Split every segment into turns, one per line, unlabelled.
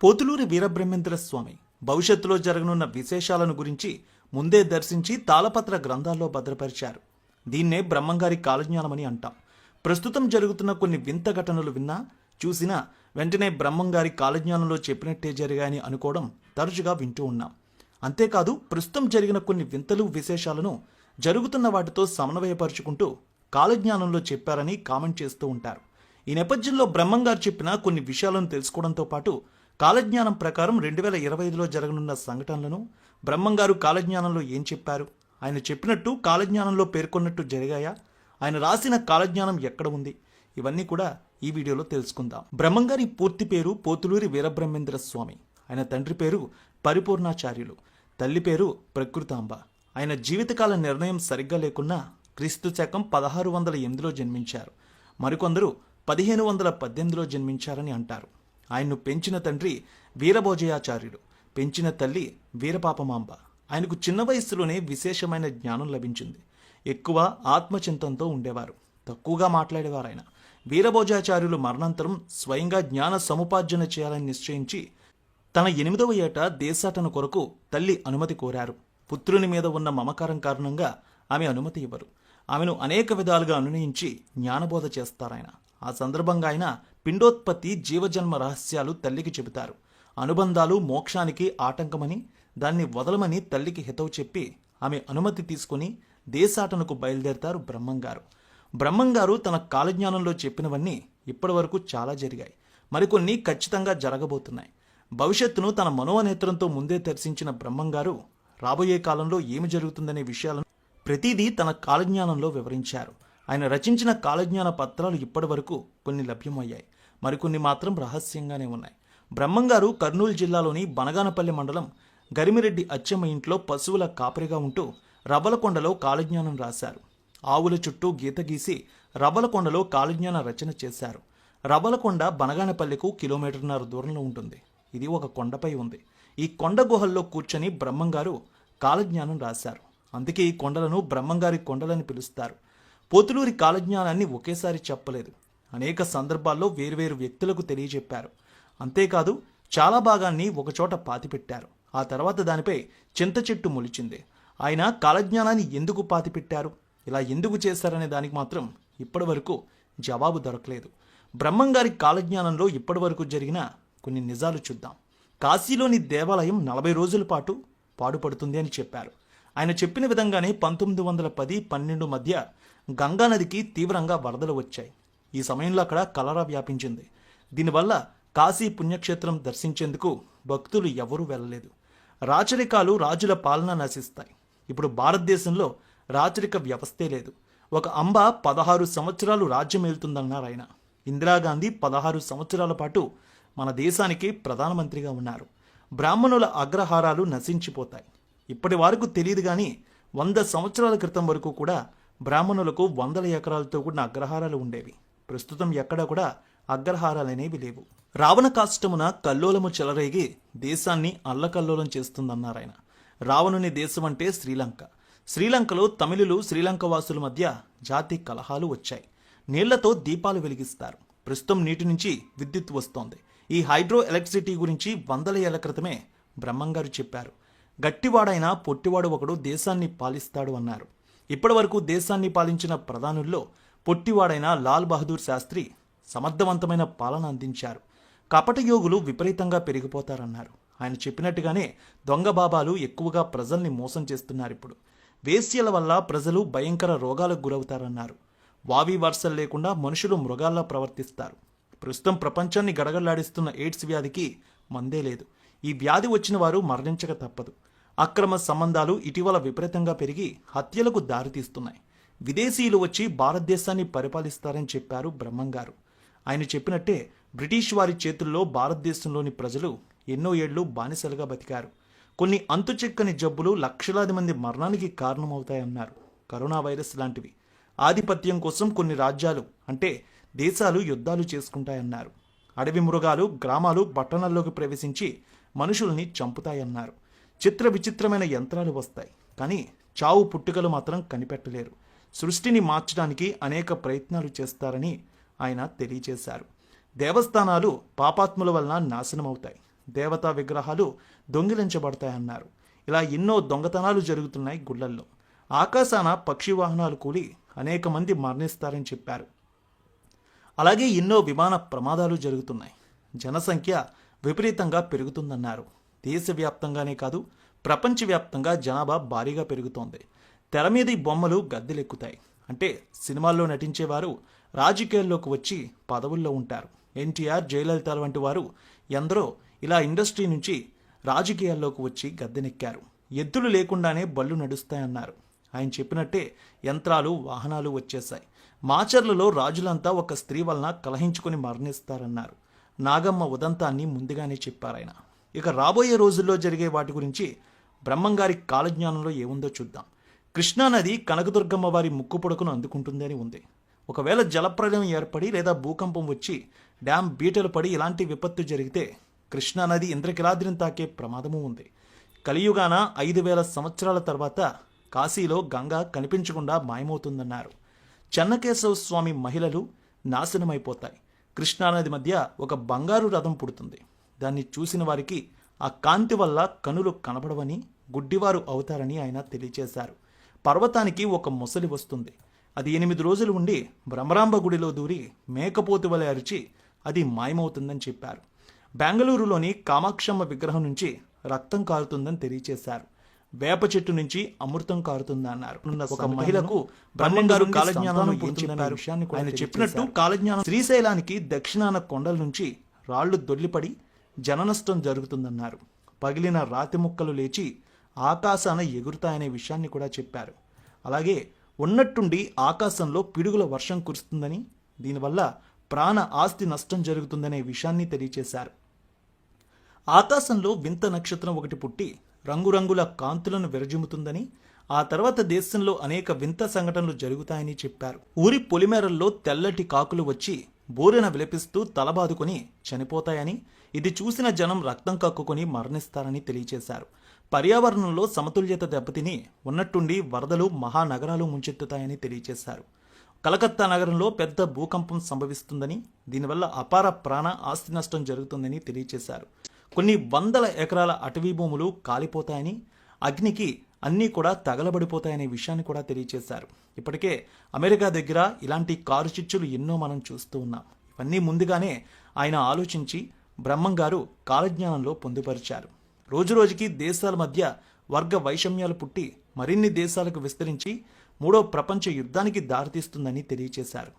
పోతులూరి వీరబ్రహ్మేంద్ర స్వామి భవిష్యత్తులో జరగనున్న విశేషాలను గురించి ముందే దర్శించి తాళపత్ర గ్రంథాల్లో భద్రపరిచారు. దీన్నే బ్రహ్మంగారి కాలజ్ఞానమని అంటాం. ప్రస్తుతం జరుగుతున్న కొన్ని వింత ఘటనలు విన్నా చూసినా వెంటనే బ్రహ్మంగారి కాలజ్ఞానంలో చెప్పినట్టే జరిగాయని అనుకోవడం తరచుగా వింటూ ఉన్నాం. అంతేకాదు ప్రస్తుతం జరిగిన కొన్ని వింతలు విశేషాలను జరుగుతున్న వాటితో సమన్వయపరుచుకుంటూ కాలజ్ఞానంలో చెప్పారని కామెంట్ చేస్తూ ఉంటారు. ఈ నేపథ్యంలో బ్రహ్మంగారు చెప్పిన కొన్ని విషయాలను తెలుసుకోవడంతో పాటు కాలజ్ఞానం ప్రకారం 2025లో జరగనున్న సంఘటనలను, బ్రహ్మంగారు కాలజ్ఞానంలో ఏం చెప్పారు, ఆయన చెప్పినట్టు కాలజ్ఞానంలో పేర్కొన్నట్టు జరిగాయా, ఆయన రాసిన కాలజ్ఞానం ఎక్కడ ఉంది, ఇవన్నీ కూడా ఈ వీడియోలో తెలుసుకుందాం. బ్రహ్మంగారి పూర్తి పేరు పోతులూరి వీరబ్రహ్మేంద్ర స్వామి. ఆయన తండ్రి పేరు పరిపూర్ణాచార్యులు, తల్లి పేరు ప్రకృతాంబ. ఆయన జీవితకాల నిర్ణయం సరిగ్గా లేకున్నా క్రీస్తు శకం 1608లో జన్మించారు. మరికొందరు 1518లో జన్మించారని అంటారు. ఆయన్ను పెంచిన తండ్రి వీరభోజయాచార్యుడు, పెంచిన తల్లి వీరపాపమాంబ. ఆయనకు చిన్న వయస్సులోనే విశేషమైన జ్ఞానం లభించింది. ఎక్కువ ఆత్మచింతంతో ఉండేవారు, తక్కువగా మాట్లాడేవారు. ఆయన వీరభోజాచార్యులు మరణాంతరం స్వయంగా జ్ఞాన సముపార్జన చేయాలని నిశ్చయించి తన 8వ ఏట దేశాటన కొరకు తల్లి అనుమతి కోరారు. పుత్రుని మీద ఉన్న మమకారం కారణంగా ఆమె అనుమతి ఇవ్వరు. ఆమెను అనేక విధాలుగా అనునయించి జ్ఞానబోధ చేస్తారాయన. ఆ సందర్భంగా ఆయన పిండోత్పత్తి, జీవజన్మ రహస్యాలు తల్లికి చెబుతారు. అనుబంధాలు మోక్షానికి ఆటంకమని, దాన్ని వదలమని తల్లికి హితవు చెప్పి ఆమె అనుమతి తీసుకుని దేశాటనకు బయలుదేరతారు బ్రహ్మంగారు. బ్రహ్మంగారు తన కాలజ్ఞానంలో చెప్పినవన్నీ ఇప్పటి వరకు చాలా జరిగాయి, మరికొన్ని ఖచ్చితంగా జరగబోతున్నాయి. భవిష్యత్తును తన మనోనేత్రంతో ముందే దర్శించిన బ్రహ్మంగారు రాబోయే కాలంలో ఏమి జరుగుతుందనే విషయాలను ప్రతిదీ తన కాలజ్ఞానంలో వివరించారు. ఆయన రచించిన కాలజ్ఞాన పత్రాలు ఇప్పటి వరకు కొన్ని లభ్యమయ్యాయి, మరికొన్ని మాత్రం రహస్యంగానే ఉన్నాయి. బ్రహ్మంగారు కర్నూలు జిల్లాలోని బనగానపల్లి మండలం గరిమిరెడ్డి అచ్చమ్మ ఇంట్లో పశువుల కాపరిగా ఉంటూ రవ్వలకొండలో కాలజ్ఞానం రాశారు. ఆవుల చుట్టూ గీత గీసి రవ్వలకొండలో కాలజ్ఞాన రచన చేశారు. రవ్వలకొండ బనగానపల్లికు 1.5 కిలోమీటర్ల దూరంలో ఉంటుంది. ఇది ఒక కొండపై ఉంది. ఈ కొండ గుహల్లో కూర్చొని బ్రహ్మంగారు కాలజ్ఞానం రాశారు. అందుకే ఈ కొండలను బ్రహ్మంగారి కొండలని పిలుస్తారు. పోతులూరి కాలజ్ఞానాన్ని ఒకేసారి చెప్పలేదు, అనేక సందర్భాల్లో వేర్వేరు వ్యక్తులకు తెలియజెప్పారు. అంతేకాదు చాలా భాగాన్ని ఒకచోట పాతిపెట్టారు. ఆ తర్వాత దానిపై చింత చెట్టు మొలిచింది. ఆయన కాలజ్ఞానాన్ని ఎందుకు పాతిపెట్టారు, ఇలా ఎందుకు చేశారనే దానికి మాత్రం ఇప్పటి వరకు జవాబు దొరకలేదు. బ్రహ్మంగారి కాలజ్ఞానంలో ఇప్పటి వరకు జరిగిన కొన్ని నిజాలు చూద్దాం. కాశీలోని దేవాలయం 40 రోజుల పాటు పాడుపడుతుంది అని చెప్పారు. ఆయన చెప్పిన విధంగానే 1910-12 మధ్య గంగానదికి తీవ్రంగా వరదలు వచ్చాయి. ఈ సమయంలో అక్కడ కలరా వ్యాపించింది. దీనివల్ల కాశీ పుణ్యక్షేత్రం దర్శించేందుకు భక్తులు ఎవరూ వెళ్ళలేదు. రాచరికాలు, రాజుల పాలన నశిస్తాయి. ఇప్పుడు భారతదేశంలో రాచరిక వ్యవస్థే లేదు. ఒక అంబ 16 సంవత్సరాలు రాజ్యం ఏలుతుందన్నారు ఆయన. ఇందిరాగాంధీ 16 సంవత్సరాల పాటు మన దేశానికి ప్రధానమంత్రిగా ఉన్నారు. బ్రాహ్మణుల అగ్రహారాలు నశించిపోతాయి. ఇప్పటి వరకు తెలియదు కానీ 100 సంవత్సరాల క్రితం వరకు కూడా బ్రాహ్మణులకు 100 ఎకరాలతో కూడిన అగ్రహారాలు ఉండేవి. ప్రస్తుతం ఎక్కడా కూడా అగ్రహారాలనేవి లేవు. రావణ కాష్టమున కల్లోలము చెలరేగి దేశాన్ని అల్లకల్లోలం చేస్తుందన్నారు ఆయన. రావణుని దేశం అంటే శ్రీలంక. శ్రీలంకలో తమిళులు, శ్రీలంక వాసుల మధ్య జాతి కలహాలు వచ్చాయి. నీళ్లతో దీపాలు వెలిగిస్తారు. ప్రస్తుతం నీటి నుంచి విద్యుత్ వస్తోంది. ఈ హైడ్రో ఎలక్ట్రిసిటీ గురించి 100 ఏళ్ల క్రితమే బ్రహ్మంగారు చెప్పారు. గట్టివాడైనా పొట్టివాడు ఒకడు దేశాన్ని పాలిస్తాడు అన్నారు. ఇప్పటి వరకు దేశాన్ని పాలించిన ప్రధానుల్లో పొట్టివాడైన లాల్ బహదూర్ శాస్త్రి సమర్థవంతమైన పాలన అందించారు. కపట యోగులు విపరీతంగా పెరిగిపోతారన్నారు. ఆయన చెప్పినట్టుగానే దొంగ బాబాలు ఎక్కువగా ప్రజల్ని మోసం చేస్తున్నారు. ఇప్పుడు వేశ్యల వల్ల ప్రజలు భయంకర రోగాలకు గురవుతారన్నారు. వావి వరుసలు లేకుండా మనుషులు మృగాల్లా ప్రవర్తిస్తారు. ప్రస్తుతం ప్రపంచాన్ని గడగడలాడిస్తున్న ఎయిడ్స్ వ్యాధికి మందే లేదు. ఈ వ్యాధి వచ్చిన వారు మరణించక తప్పదు. అక్రమ సంబంధాలు ఇటీవల విపరీతంగా పెరిగి హత్యలకు దారితీస్తున్నాయి. విదేశీయులు వచ్చి భారతదేశాన్ని పరిపాలిస్తారని చెప్పారు బ్రహ్మంగారు. ఆయన చెప్పినట్టే బ్రిటిష్ వారి చేతుల్లో భారతదేశంలోని ప్రజలు ఎన్నో ఏళ్లు బానిసలుగా బతికారు. కొన్ని అంతుచిక్కని జబ్బులు లక్షలాది మంది మరణానికి కారణమవుతాయన్నారు. కరోనా వైరస్ లాంటివి. ఆధిపత్యం కోసం కొన్ని రాజ్యాలు అంటే దేశాలు యుద్ధాలు చేసుకుంటాయన్నారు. అడవి మృగాలు గ్రామాలు పట్టణాల్లోకి ప్రవేశించి మనుషుల్ని చంపుతాయన్నారు. చిత్ర విచిత్రమైన యంత్రాలు వస్తాయి, కానీ చావు పుట్టుకలు మాత్రం కనిపెట్టలేరు. సృష్టిని మార్చడానికి అనేక ప్రయత్నాలు చేస్తారని ఆయన తెలియజేశారు. దేవస్థానాలు పాపాత్ముల వలన నాశనమవుతాయి, దేవతా విగ్రహాలు దొంగిలించబడతాయన్నారు. ఇలా ఎన్నో దొంగతనాలు జరుగుతున్నాయి గుళ్ళల్లో. ఆకాశాన పక్షి వాహనాలు కూలి అనేక మంది మరణిస్తారని చెప్పారు. అలాగే ఎన్నో విమాన ప్రమాదాలు జరుగుతున్నాయి. జనసంఖ్య విపరీతంగా పెరుగుతుందన్నారు. దేశవ్యాప్తంగానే కాదు, ప్రపంచవ్యాప్తంగా జనాభా భారీగా పెరుగుతోంది. తెర మీద ఈ బొమ్మలు గద్దెలెక్కుతాయి. అంటే సినిమాల్లో నటించేవారు రాజకీయాల్లోకి వచ్చి పదవుల్లో ఉంటారు. ఎన్టీఆర్, జయలలిత వంటి వారు ఎందరో ఇలా ఇండస్ట్రీ నుంచి రాజకీయాల్లోకి వచ్చి గద్దెనెక్కారు. ఎద్దులు లేకుండానే బళ్ళు నడుస్తాయన్నారు. ఆయన చెప్పినట్టే యంత్రాలు, వాహనాలు వచ్చేశాయి. మాచర్లలో రాజులంతా ఒక స్త్రీ వలన కలహించుకుని మరణిస్తారన్నారు. నాగమ్మ ఉదంతాన్ని ముందుగానే చెప్పారాయన. ఇక రాబోయే రోజుల్లో జరిగే వాటి గురించి బ్రహ్మంగారి కాలజ్ఞానంలో ఏముందో చూద్దాం. కృష్ణానది కనకదుర్గమ్మ వారి ముక్కు పొడకును అందుకుంటుందని ఉంది. ఒకవేళ జలప్రలయం ఏర్పడి లేదా భూకంపం వచ్చి డ్యాం బీటలు పడి ఇలాంటి విపత్తు జరిగితే కృష్ణానది ఇంద్రకిలాద్రిని తాకే ప్రమాదము ఉంది. కలియుగాన 5000 సంవత్సరాల తర్వాత కాశీలో గంగ కనిపించకుండా మాయమవుతుందన్నారు. చెన్నకేశవ స్వామి మహిళలు నాశనమైపోతాయి. కృష్ణానది మధ్య ఒక బంగారు రథం పుడుతుంది. దాన్ని చూసిన వారికి ఆ కాంతి వల్ల కనులు కనబడవని, గుడ్డివారు అవుతారని ఆయన తెలియచేశారు. పర్వతానికి ఒక మొసలి వస్తుంది. అది 8 రోజులు ఉండి భ్రమరాంబ గుడిలో దూరి మేకపోతు వలె అరిచి అది మాయమవుతుందని చెప్పారు. బెంగళూరులోని కామాక్షమ్మ విగ్రహం నుంచి రక్తం కారుతుందని తెలియచేశారు. వేప చెట్టు నుంచి అమృతం కారుతుందన్నారు. ఒక మహిళకు బ్రహ్మంగారు కాలజ్ఞానం పుట్టించిన విషయాన్ని ఆయన చెప్పినట్టు కాలజ్ఞానం శ్రీశైలానికి దక్షిణాన కొండల నుంచి రాళ్లు దొర్లిపడి జననష్టం జరుగుతుందన్నారు. పగిలిన రాతి ముక్కలు లేచి ఆకాశాన ఎగురుతాయనే విషయాన్ని కూడా చెప్పారు. అలాగే ఉన్నట్టుండి ఆకాశంలో పిడుగుల వర్షం కురుస్తుందని, దీనివల్ల ప్రాణ ఆస్తి నష్టం జరుగుతుందనే విషయాన్ని తెలియచేశారు. ఆకాశంలో వింత నక్షత్రం ఒకటి పుట్టి రంగురంగుల కాంతులను విరజిమ్ముతుందని, ఆ తర్వాత దేశంలో అనేక వింత సంఘటనలు జరుగుతాయని చెప్పారు. ఊరి పొలిమేరల్లో తెల్లటి కాకులు వచ్చి బోరెన విలపిస్తూ తలబాదుకొని చనిపోతాయని, ఇది చూసిన జనం రక్తం కక్కుకొని మరణిస్తారని తెలియచేశారు. పర్యావరణంలో సమతుల్యత దెబ్బతిని ఉన్నట్టుండి వరదలు మహానగరాలు ముంచెత్తుతాయని తెలియచేశారు. కలకత్తా నగరంలో పెద్ద భూకంపం సంభవిస్తుందని, దీనివల్ల అపార ప్రాణ ఆస్తి నష్టం జరుగుతుందని తెలియచేశారు. కొన్ని వందల ఎకరాల అటవీ భూములు కాలిపోతాయని, అగ్నికి అన్నీ కూడా తగలబడిపోతాయనే విషయాన్ని కూడా తెలియచేశారు. ఇప్పటికే అమెరికా దగ్గర ఇలాంటి కారు చిచ్చులు ఎన్నో మనం చూస్తూ ఉన్నాం. ఇవన్నీ ముందుగానే ఆయన ఆలోచించి బ్రహ్మంగారు కాలజ్ఞానంలో పొందుపరిచారు. రోజురోజుకి దేశాల మధ్య వర్గ వైషమ్యాలు పుట్టి మరిన్ని దేశాలకు విస్తరించి 3వ ప్రపంచ యుద్ధానికి దారితీస్తుందని తెలియచేశారు.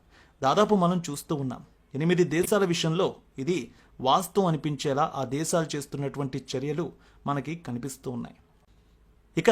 దాదాపు మనం చూస్తూ ఉన్నాం. 8 దేశాల విషయంలో ఇది వాస్తవం అనిపించేలా ఆ దేశాలు చేస్తున్నటువంటి చర్యలు మనకి కనిపిస్తూ ఉన్నాయి. ఇక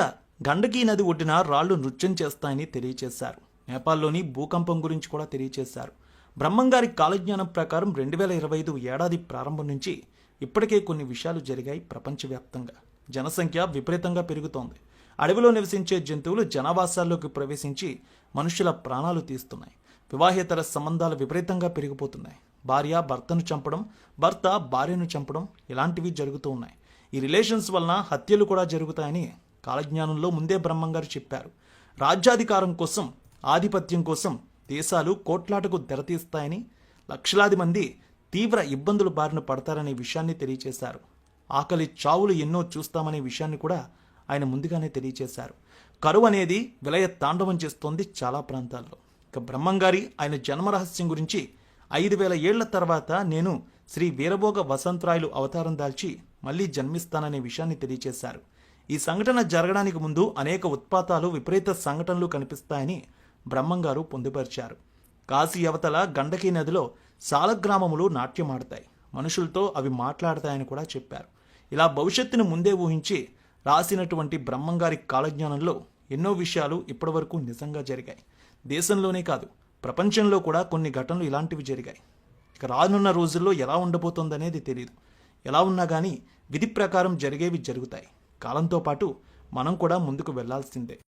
గండకీ నది ఒడ్డున రాళ్లు నృత్యం చేస్తాయని తెలియచేశారు. నేపాల్లోని భూకంపం గురించి కూడా తెలియచేశారు. బ్రహ్మంగారి కాలజ్ఞానం ప్రకారం 2025 ఏడాది ప్రారంభం నుంచి ఇప్పటికే కొన్ని విషయాలు జరిగాయి. ప్రపంచవ్యాప్తంగా జనసంఖ్య విపరీతంగా పెరుగుతోంది. అడవిలో నివసించే జంతువులు జనావాసాల్లోకి ప్రవేశించి మనుషుల ప్రాణాలు తీస్తున్నాయి. వివాహేతర సంబంధాలు విపరీతంగా పెరిగిపోతున్నాయి. భార్య భర్తను చంపడం, భర్త భార్యను చంపడం ఇలాంటివి జరుగుతూ ఉన్నాయి. ఈ రిలేషన్స్ వలన హత్యలు కూడా జరుగుతాయని కాలజ్ఞానంలో ముందే బ్రహ్మంగారు చెప్పారు. రాజ్యాధికారం కోసం, ఆధిపత్యం కోసం దేశాలు కోట్లాటకు తెరతీస్తాయని, లక్షలాది మంది తీవ్ర ఇబ్బందులు బారిన పడతారనే విషయాన్ని తెలియచేశారు. ఆకలి చావులు ఎన్నో చూస్తామనే విషయాన్ని కూడా ఆయన ముందుగానే తెలియచేశారు. కరువు అనేది విలయ తాండవం చేస్తోంది చాలా ప్రాంతాల్లో. ఇక బ్రహ్మంగారి ఆయన జన్మరహస్యం గురించి 5000 ఏళ్ల తర్వాత నేను శ్రీ వీరభోగ వసంతరాయలు అవతారం దాల్చి మళ్లీ జన్మిస్తాననే విషయాన్ని తెలియచేశారు. ఈ సంఘటన జరగడానికి ముందు అనేక ఉత్పాతాలు, విపరీత సంఘటనలు కనిపిస్తాయని బ్రహ్మంగారు పొందుపరిచారు. కాశీ అవతల గండకీ నదిలో సాలగ్రామములు నాట్యమాడతాయి, మనుషులతో అవి మాట్లాడతాయని కూడా చెప్పారు. ఇలా భవిష్యత్తును ముందే ఊహించి రాసినటువంటి బ్రహ్మంగారి కాలజ్ఞానంలో ఎన్నో విషయాలు ఇప్పటివరకు నిజంగా జరిగాయి. దేశంలోనే కాదు, ప్రపంచంలో కూడా కొన్ని ఘటనలు ఇలాంటివి జరిగాయి. ఇక రానున్న రోజుల్లో ఎలా ఉండబోతోందనేది తెలియదు. ఎలా ఉన్నా కానీ విధి ప్రకారం జరిగేవి జరుగుతాయి. కాలంతో పాటు మనం కూడా ముందుకు వెళ్లాల్సిందే.